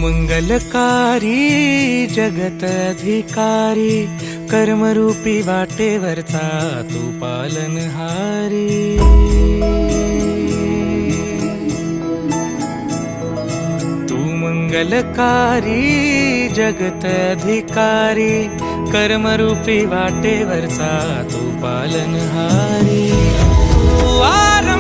मंगलकारी जगत अधिकारी, कर्मरूपी वाटेवरचा तू पालनहारी। तू मंगलकारी जगत अधिकारी, कर्मरूपी वाटेवरचा तू पालनहारी। तू